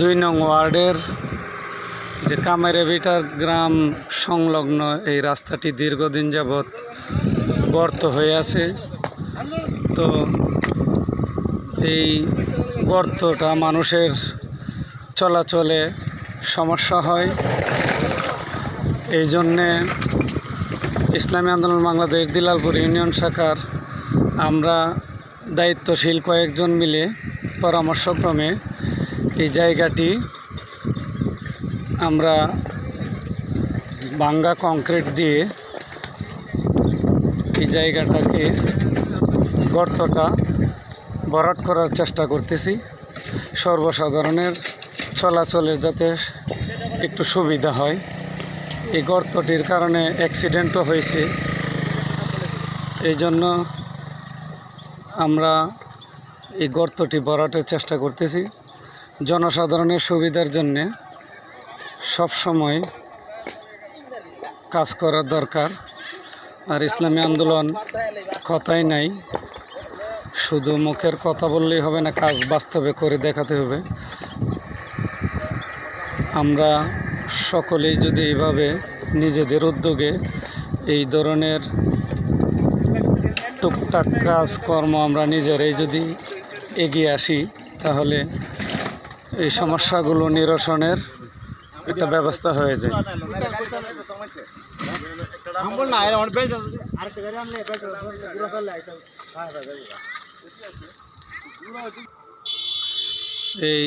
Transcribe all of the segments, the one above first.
2 নং ওয়ার্ডের যে কামেরেভিটার গ্রাম সংলগ্ন এই রাস্তাটি দীর্ঘদিন যাবৎ গর্ত হয়ে আছে। তো এই গর্তটা মানুষের চলাচলে সমস্যা হয়। এই জন্যে ইসলামী আন্দোলন বাংলাদেশ দিলালপুর ইউনিয়ন শাখার আমরা দায়িত্বশীল কয়েকজন মিলে পরামর্শক্রমে এই জায়গাটি আমরা ভাঙ্গা কংক্রিট দিয়ে এই জায়গাটাকে গর্তটা ভরাট করার চেষ্টা করতেছি, সর্বসাধারণের চলাচলের যাতে একটু সুবিধা হয়। এই গর্তটির কারণে অ্যাক্সিডেন্টও হয়েছে। এই জন্য আমরা এই গর্তটি ভরাটের চেষ্টা করতেছি। জনসাধারণের সুবিধার জন্যে সবসময় কাজ করা দরকার। আর ইসলামী আন্দোলন কথাই নাই, শুধু মুখের কথা বললেই হবে না, কাজ বাস্তবে করে দেখাতে হবে। আমরা সকলেই যদি এইভাবে নিজেদের উদ্যোগে এই ধরনের টুকটাক কাজকর্ম আমরা নিজেরাই যদি এগিয়ে আসি, তাহলে এই সমস্যাগুলো নিরসনের একটা ব্যবস্থা হয়ে যায়। এই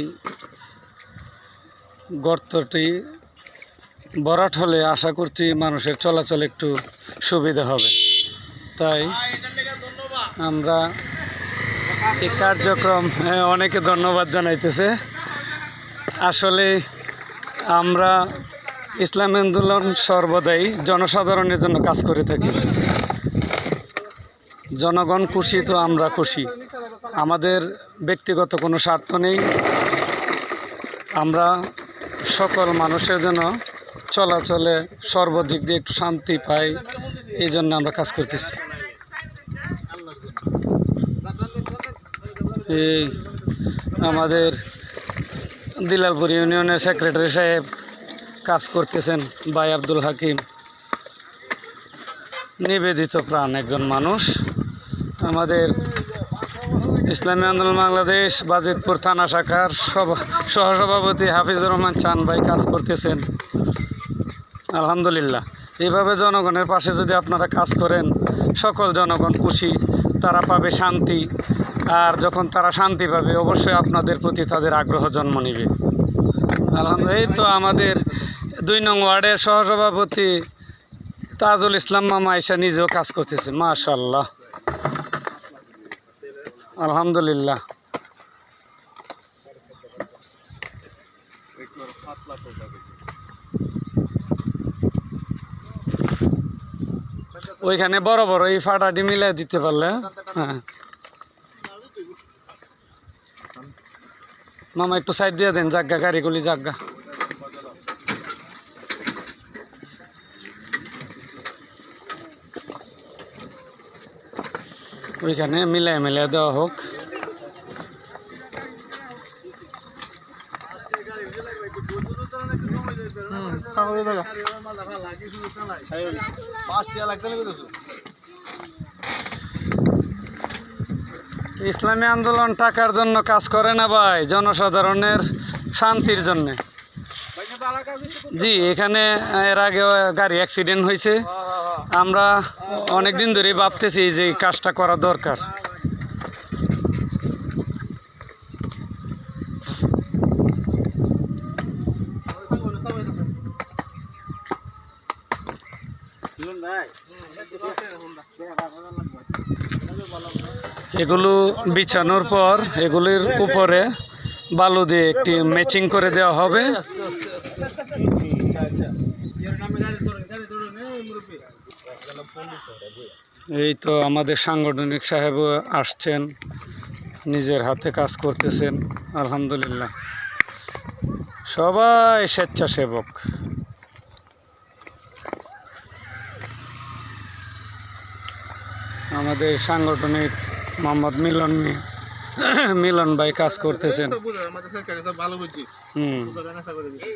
গর্তটি ভরাট হলে আশা করছি মানুষের চলাচল একটু সুবিধা হবে। তাই আমরা এই কার্যক্রম অনেকে ধন্যবাদ জানাইতেছে। আসলে আমরা ইসলামী আন্দোলন সর্বদাই জনসাধারণের জন্য কাজ করে থাকি। জনগণ খুশি তো আমরা খুশি, আমাদের ব্যক্তিগত কোনো স্বার্থ নেই। আমরা সকল মানুষের জন্য চলাচলে সর্বদিক দিয়ে একটু শান্তি পাই, এই জন্য আমরা কাজ করতেছি। এই আমাদের দিলালপুর ইউনিয়নের সেক্রেটারি সাহেব কাজ করতেছেন, ভাই আব্দুল হাকিম, নিবেদিত প্রাণ একজন মানুষ। আমাদের ইসলামী আন্দোলন বাংলাদেশ বাজিতপুর থানা শাখার সহসভাপতি হাফিজুর রহমান চান ভাই কাজ করতেছেন। আলহামদুলিল্লাহ, এইভাবে জনগণের পাশে যদি আপনারা কাজ করেন, সকল জনগণ খুশি, তারা পাবে শান্তি। আর যখন তারা শান্তি পাবে, অবশ্যই আপনাদের প্রতি তাদের আগ্রহ জন্ম নেবে। আলহামদুলিল্লাহ। এই তো আমাদের 2 নং ওয়ার্ডের সহসভাপতি তাজুল ইসলাম মামা এসে নিজেও কাজ করতেছে। মাশাআল্লাহ, আলহামদুলিল্লাহ। ওইখানে বড় বড় এই ফাটাটি মিলাই দিতে পারলে। হ্যাঁ মামা, একটু সাইড দিয়ে দেন, জাগা গাড়িগুলি জাগা। ওইখানে মিলাই মিলাই দেওয়া হোক। ইসলামী আন্দোলন টাকার জন্য কাজ করে না ভাই, জনসাধারণের শান্তির জন্য। জি, এখানে এর আগে গাড়ি অ্যাক্সিডেন্ট হয়েছে। আমরা অনেক দিন ধরে ভাবতেছি যে এই কাজটা করা দরকার। এগুলো বিছানোর পর এগুলির উপরে বালু দিয়ে একটি ম্যাচিং করে দেওয়া হবে। এই তো আমাদের সাংগঠনিক সাহেবও আসছেন, নিজের হাতে কাজ করতেছেন। আলহামদুলিল্লাহ, সবাই স্বেচ্ছাসেবক। আমাদের সাংগঠনিক মোহাম্মদ মিলন মিলন ভাই কাজ করতেছেন। তো বুঝো আমাদের সরকারি সব ভালো বুঝছি হুম। বুঝো না করে দিছি